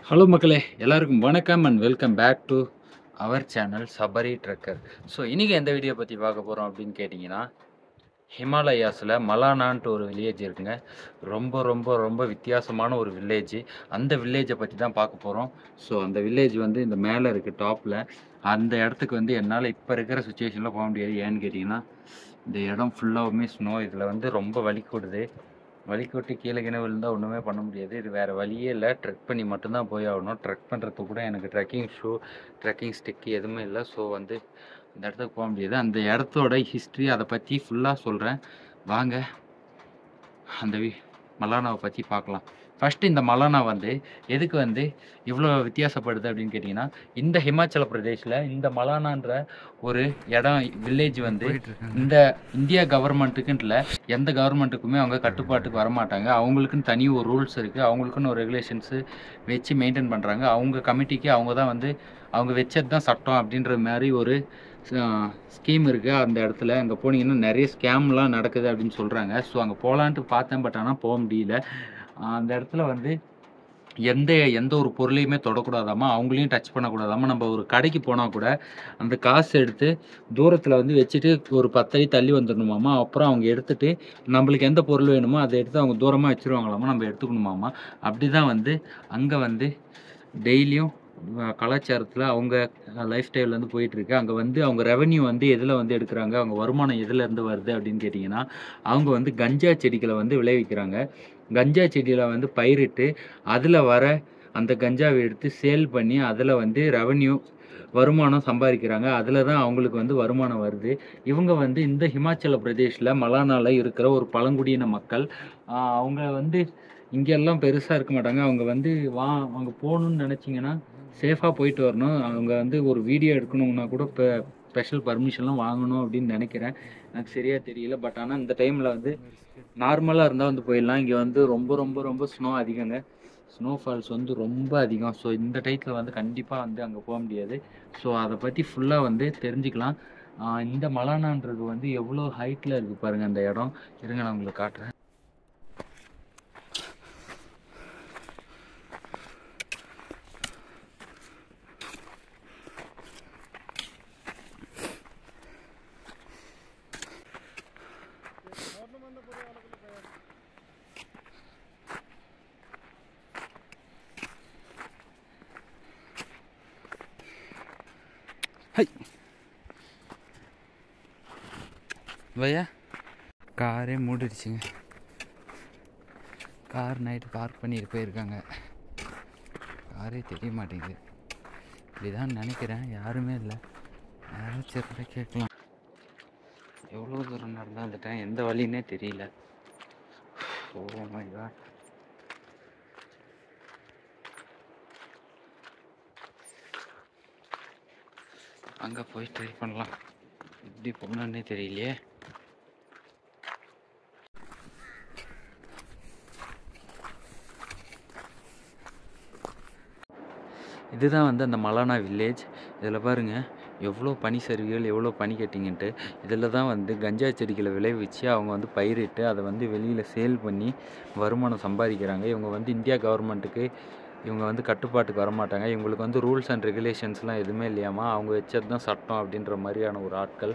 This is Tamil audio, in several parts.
ஹலோ மக்களே, எல்லாருக்கும் வணக்கம் and welcome back to our channel Sabari trekker. So இன்றைக்கி எந்த வீடியோ பற்றி பார்க்க போகிறோம் அப்படின்னு கேட்டிங்கன்னா, ஹிமாலயாஸில் மலானான்ட்டு ஒரு வில்லேஜ் இருக்குங்க. ரொம்ப ரொம்ப ரொம்ப வித்தியாசமான ஒரு வில்லேஜ். அந்த வில்லேஜை பற்றி தான் பார்க்க போகிறோம். ஸோ அந்த வில்லேஜ் வந்து இந்த மேலே இருக்குது டாப்பில். அந்த இடத்துக்கு வந்து என்னால் இப்போ இருக்கிற சுச்சுவேஷனில் போக முடியாது. ஏன்னு கேட்டிங்கன்னா, இந்த இடம் ஃபுல்லாகவுமே ஸ்னோ. இதில் வந்து ரொம்ப வலி கூடுது. வலிக்கொட்டி கீழே கீழே விழுந்தால் ஒன்றுமே பண்ண முடியாது. இது வேறு வழியே இல்லை. ட்ரெக் பண்ணி மட்டும்தான் போய் ஆகணும். ட்ரெக் பண்ணுறதுக்கு கூட எனக்கு ட்ரெக்கிங் ஷூ, ட்ரெக்கிங் ஸ்டிக்கு எதுவுமே இல்லை. ஸோ வந்து அந்த இடத்துக்கு போக முடியாது. அந்த இடத்தோட ஹிஸ்ட்ரி அதை பற்றி ஃபுல்லாக சொல்கிறேன். வாங்க அந்த மலானாவை பற்றி பார்க்கலாம். ஃபஸ்ட்டு இந்த மலானா வந்து எதுக்கு வந்து இவ்வளோ வித்தியாசப்படுது அப்படின்னு கேட்டிங்கன்னா, இந்த ஹிமாச்சல பிரதேஷில் இந்த மலானான்ற ஒரு இடம் வில்லேஜ் வந்து இந்த இந்தியா கவர்மெண்ட்டுக்குன்ட்டு எந்த கவர்மெண்ட்டுக்குமே அவங்க கட்டுப்பாட்டுக்கு வரமாட்டாங்க. அவங்களுக்குன்னு தனி ஒரு ரூல்ஸ் இருக்குது. அவங்களுக்குன்னு ஒரு ரெகுலேஷன்ஸு வச்சு மெயின்டைன் பண்ணுறாங்க. அவங்க கமிட்டிக்கு அவங்க தான் வந்து அவங்க வச்சது தான் சட்டம் அப்படின்ற மாதிரி ஒரு ஸ்கீம் இருக்குது அந்த இடத்துல. அங்கே போனீங்கன்னா நிறைய ஸ்கேம்லாம் நடக்குது அப்படின்னு சொல்கிறாங்க. ஸோ அங்கே போகலான்ட்டு பார்த்தேன், பட் ஆனால் போக முடியல. அந்த இடத்துல வந்து எந்த ஒரு பொருளையுமே தொடக்கூடாதாமா, அவங்களையும் டச் பண்ணக்கூடாதாமா. நம்ம ஒரு கடைக்கு போனால் கூட அந்த காசு எடுத்து தூரத்தில் வந்து வச்சுட்டு ஒரு 10 அடி தள்ளி வந்துடணுமாமா. அப்புறம் அவங்க எடுத்துகிட்டு நம்மளுக்கு எந்த பொருள் வேணுமோ அதை எடுத்து அவங்க தூரமாக வச்சுருவாங்களாமா, நம்ம எடுத்துக்கணுமாமா. அப்படி தான் வந்து அங்கே வந்து டெய்லியும் கலாச்சாரத்தில் அவங்க லைஃப் ஸ்டைல் வந்து போயிட்டுருக்கு. அங்கே வந்து அவங்க ரெவன்யூ வந்து எதில் வந்து எடுக்கிறாங்க, அவங்க வருமானம் எதுலேருந்து வருது அப்படின்னு கேட்டிங்கன்னா, அவங்க வந்து கஞ்சா செடிகளை வந்து விளைவிக்கிறாங்க. கஞ்சா செடியில் வந்து பயிரிட்டு அதில் வர அந்த கஞ்சாவை எடுத்து சேல் பண்ணி அதில் வந்து ரெவன்யூ வருமானம் சம்பாதிக்கிறாங்க. அதில் தான் அவங்களுக்கு வந்து வருமானம் வருது. இவங்க வந்து இந்த ஹிமாச்சல பிரதேஷில் மலானாவில் இருக்கிற ஒரு பழங்குடியின மக்கள். அவங்க வந்து இங்கெல்லாம் பெருசாக இருக்க மாட்டாங்க. அவங்க வந்து அங்கே போகணுன்னு நினச்சிங்கன்னா சேஃபாக போயிட்டு வரணும். அவங்க வந்து ஒரு வீடியோ எடுக்கணுன்னா கூட இப்போ ஸ்பெஷல் பர்மிஷன்லாம் வாங்கணும் அப்படின்னு நினைக்கிறேன். எனக்கு சரியாக தெரியல. பட் ஆனால் இந்த டைமில் வந்து நார்மலாக இருந்தால் வந்து போயிடலாம். இங்கே வந்து ரொம்ப ரொம்ப ரொம்ப ஸ்னோ அதிகங்க. ஸ்னோஃபால்ஸ் வந்து ரொம்ப அதிகம். ஸோ இந்த டைத்தில் வந்து கண்டிப்பாக வந்து அங்கே போக முடியாது. ஸோ அதை பற்றி ஃபுல்லாக வந்து தெரிஞ்சுக்கலாம். இந்த மலானான்றது வந்து எவ்வளோ ஹைட்டில் இருக்குது பாருங்கள் அந்த இடம். இருங்க நான் உங்களுக்கு காட்டுறேன். ஹை பையா, காரே மூடிடுச்சுங்க. கார் நைட்டு பார்க் பண்ணிட்டு போயிருக்காங்க. காரே தெரிய மாட்டேங்குது. இப்படிதான் நினைக்கிறேன். யாருமே இல்லை. யாரும் சரி கேட்கலாம். எவ்வளோ தூரம் நடந்தால் வந்துட்டேன், எந்த வழின்னே தெரியல. Oh my god. அங்கே போய் ட்ரை பண்ணலாம். எப்படி போகணுன்னே தெரியலையே. இதுதான் வந்து அந்த மலானா வில்லேஜ். இதில் பாருங்கள் எவ்வளோ பனி சரிவுகள், எவ்வளோ பனி கட்டிங்கன்ட்டு. இதில் தான் வந்து கஞ்சா செடிகளை விளைவிச்சு அவங்க வந்து பயிரிட்டு அதை வந்து வெளியில் சேல் பண்ணி வருமானம் சம்பாதிக்கிறாங்க. இவங்க வந்து இந்தியா கவர்மெண்ட்டுக்கு இவங்க வந்து கட்டுப்பாட்டுக்கு வரமாட்டாங்க. இவங்களுக்கு வந்து ரூல்ஸ் அண்ட் ரெகுலேஷன்ஸ்லாம் எதுவுமே இல்லையாமா. அவங்க வச்சது தான் சட்டம் அப்படின்ற மாதிரியான ஒரு ஆட்கள்.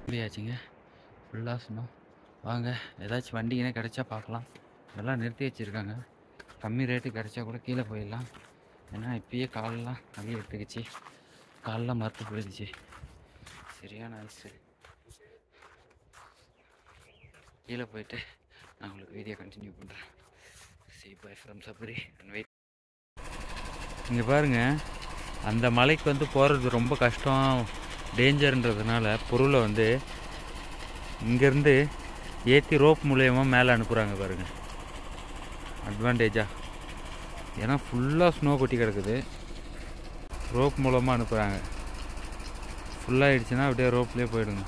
முடியாச்சுங்க. ஃபுல்லாக சொன்னோம். வாங்க ஏதாச்சும் வண்டிங்கன்னா கிடச்சா பார்க்கலாம். இதெல்லாம் நிறுத்தி வச்சுருக்காங்க. கம்மி ரேட்டு கிடச்சா கூட கீழே போயிடலாம். ஏன்னா இப்பயே காலெலாம் வலி எடுத்துக்கிச்சு, காலெலாம் மறுத்து போயிடுச்சு. சரியான ஐஸு. கீழே போயிட்டு நான் உங்களுக்கு வீடியோ கண்டினியூ பண்ணுறேன். See bye from Sabari and wait. இங்கே பாருங்கள், அந்த மலைக்கு வந்து போகிறது ரொம்ப கஷ்டம், டேஞ்சர்ன்றதுனால பொருளை வந்து இங்கேருந்து ஏற்றி ரோப் மூலயமா மேலே அனுப்புகிறாங்க பாருங்கள். அட்வான்டேஜாக, ஏன்னா ஃபுல்லாக ஸ்னோ கொட்டி கிடக்குது. ரோப் மூலமாக அனுப்புகிறாங்க. ஃபுல்லாகிடுச்சுன்னா அப்படியே ரோப்லேயே போயிடுங்க.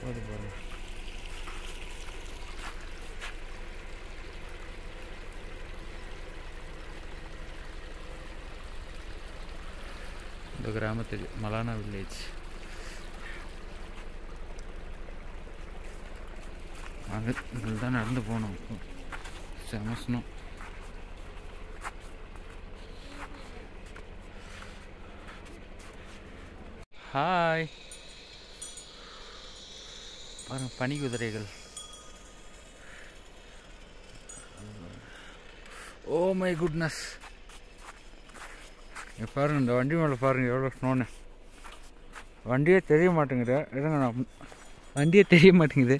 பாருங்கள் கிராமத்துக்கு மலானா வில்லேஜ். அங்கே இதில் தான் நடந்து போகணும். செமஸ்னோம். ஹாய் பாருங்க பனி குதிரைகள். Oh my goodness. பாருங்க இந்த வண்டி மேலே பாருங்க எவ்வளோ ஸ்னோன்னு. வண்டியே தெரிய மாட்டேங்குது. இருங்க நான் வண்டியே தெரிய மாட்டேங்குது.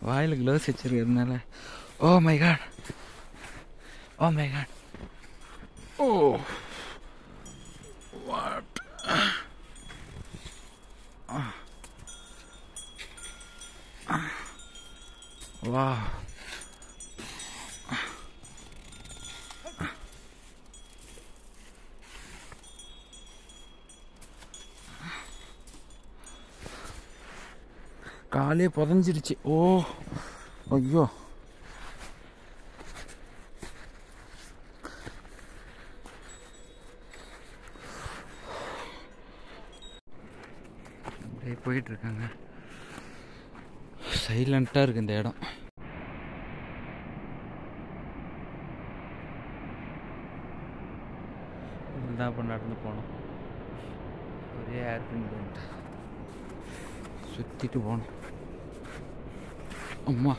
வாயில் க்ளவுஸ் வச்சிருக்கிறதுனால. Oh my god, oh my god, oh what. வா காலே புதஞ்சிருச்சு. ஓ ஐயோ அப்படியே போயிட்டுருக்காங்க. சைலண்ட்டாக இருக்குது இந்த இடம். இதுதான் இப்போ நடந்து போனோம். ஒரே ஏர்பின் பண்ணிட்டு சுற்றிட்டு போனோம். அம்மா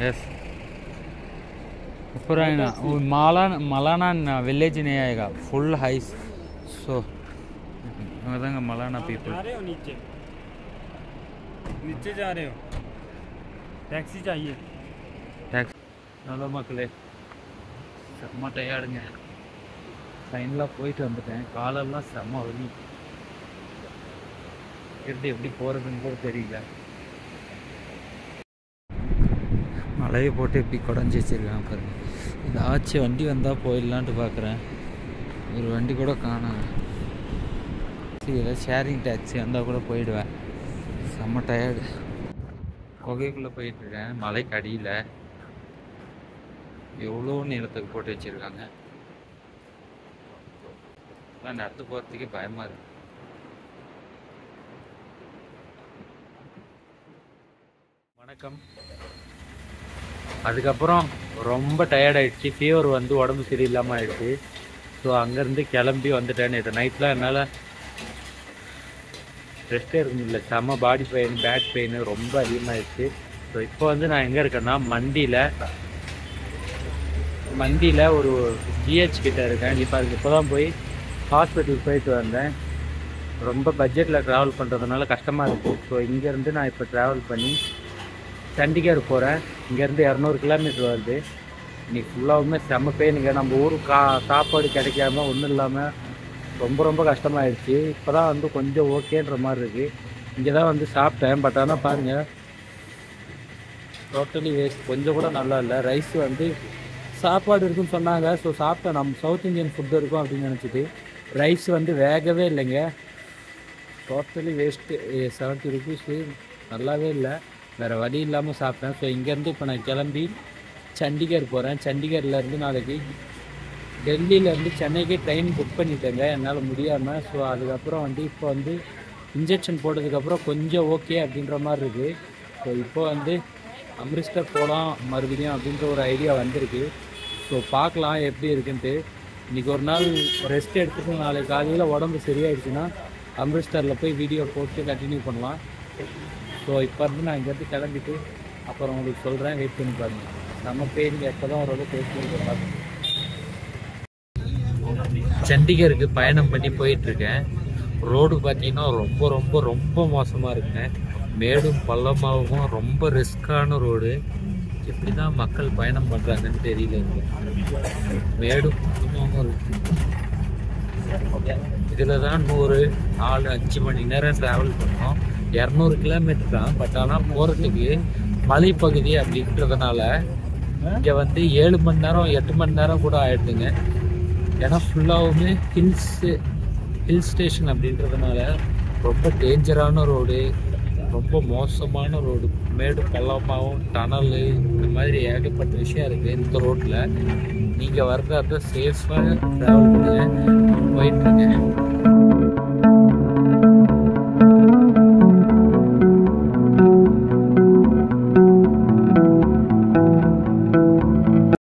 यस ऊपर है ना वो मलाना विलेज नहीं आएगा फुल हाइस. सो मलाना पीपल नीचे नीचे जा रहे हो. टैक्सी चाहिए. टैक्सी நல்ல மக்களே செம்ம டயர்டுங்க. ட்ரெயினில் போயிட்டு வந்துட்டேன். காலெல்லாம் செம்ம வலி. எப்படி போகிறதுன்னு கூட தெரியல. மழையை போட்டு எப்படி குடஞ்சி வச்சிருக்காங்க பாருங்க. ஏதாச்சும் வண்டி வந்தால் போயிடலான்ட்டு பார்க்குறேன். ஒரு வண்டி கூட காணோம். ஏதாவது ஷேரிங் டாக்ஸி வந்தால் கூட போயிடுவேன். செம்ம டயர்டு. குகைக்குள்ளே போயிட்டுருக்கேன். மலைக்கு அடியில் எவ்வளோ நிலத்துக்கு போட்டு வச்சுருக்காங்க. நடந்து போகிறதுக்கே பயமாக இருக்கு. வணக்கம். அதுக்கப்புறம் ரொம்ப டயர்டாயிடுச்சு. ஃபீவர் வந்து உடம்பு சரியில்லாமல் ஆயிடுச்சு. ஸோ அங்கேருந்து கிளம்பி வந்துட்டேன். இது நைட்டில் என்னால் ரெஸ்ட்டே இருக்க முடியல. செம்ம பாடி பெயின், பேக் பெயின் ரொம்ப அதிகமாகிடுச்சு. ஸோ இப்போ வந்து நான் எங்கே இருக்கேன்னா மண்டியில் ஒரு ஜிஹெச் கிட்ட இருக்கேன். இப்போ தான் போய் ஹாஸ்பிட்டலுக்கு போயிட்டு வந்தேன். ரொம்ப பட்ஜெட்டில் ட்ராவல் பண்ணுறதுனால கஷ்டமாக இருக்குது. ஸோ இங்கேருந்து நான் இப்போ ட்ராவல் பண்ணி சண்டிகர் போகிறேன். இங்கேருந்து 200 கிலோமீட்டர் வருது. இன்றைக்கி ஃபுல்லாகவுமே செம்ம பெயினுங்க. நம்ம ஊருக்கு சாப்பாடு கிடைக்காம ஒன்றும் இல்லாமல் ரொம்ப கஷ்டமாயிடுச்சு. இப்போ தான் வந்து கொஞ்சம் ஓகேன்ற மாதிரி இருக்குது. இங்கே தான் வந்து சாப்பிட்டேன். பட் ஆனால் பாருங்கள் டோட்டலி வேஸ்ட். கொஞ்சம் கூட நல்லா இல்லை. ரைஸ் வந்து சாப்பாடு இருக்குன்னு சொன்னாங்க. ஸோ சாப்பிட்டேன். நம்ம சவுத் இந்தியன் ஃபுட்டு இருக்கும் அப்படின்னு நினச்சிட்டு ரைஸ் வந்து வேகவே இல்லைங்க. Totally waste. 70 ருபீஸு நல்லாவே இல்லை. வேறு வழி இல்லாமல் சாப்பிட்டேன். ஸோ இங்கேருந்து இப்போ நான் கிளம்பி சண்டிகர் போகிறேன். சண்டிகர்லேருந்து நாளைக்கு டெல்லியிலேருந்து சென்னைக்கே ட்ரெயின் புக் பண்ணிட்டேங்க என்னால் முடியாமல். ஸோ அதுக்கப்புறம் வந்து இப்போ வந்து இன்ஜெக்ஷன் போட்டதுக்கப்புறம் கொஞ்சம் ஓகே அப்படின்ற மாதிரி இருக்குது. ஸோ இப்போ வந்து அம்ரிஸ்டர் போகலாம் மறுபடியும் அப்படின்ற ஒரு ஐடியா வந்திருக்கு. ஸோ பார்க்கலாம் எப்படி இருக்குன்ட்டு. இன்றைக்கி ஒரு நாள் ரெஸ்ட் எடுத்துகிட்டு நாளைக்கு காலையில் உடம்பு சரியாயிடுச்சுன்னா அம்ரிஸ்டரில் போய் வீடியோ போட்டு கண்டினியூ பண்ணலாம். ஸோ இப்போ இருந்து நான் இங்கேருந்து கிளம்பிட்டு அப்புறம் உங்களுக்கு சொல்கிறேன். வெயிட் பண்ணி பாருங்கள். நம்ம பெயினுக்கு எப்போ தான் ஓரளவுக்கு வெயிட் பண்ணி பார்க்கணும். சண்டிகருக்கு பயணம் பண்ணி போயிட்டுருக்கேன். ரோடு பார்த்தீங்கன்னா ரொம்ப மோசமாக இருக்குங்க. மேடும் பள்ளமாகவும் ரொம்ப ரிஸ்க்கான ரோடு. எப்படி தான் மக்கள் பயணம் பண்ணுறாங்கன்னு தெரியல. மேடும் பள்ளமாகவும் இருக்கு. இதில் தான் 4-5 மணி நேரம் ட்ராவல் பண்ணோம். 200 கிலோமீட்டர் தான். பட் ஆனால் போகிறதுக்கு மலைப்பகுதி அப்படின்றதுனால இங்கே வந்து 7 மணி நேரம் 8 மணி நேரம் கூட ஆயிடுதுங்க. ஏன்னா ஃபுல்லாகவுமே ஹில் ஸ்டேஷன் அப்படின்றதுனால ரொம்ப டேஞ்சரான ரோடு, ரொம்ப மோசமான ரோடு, மேடு பள்ளமாகவும் டனலு இந்த மாதிரி ஏகப்பட்ட விஷயம் இருக்குது இந்த ரோட்டில். நீங்கள் வர்றதா இருந்தால் சேஃபாக ட்ராவல் பண்ணுங்க. போயிட்டுருங்க.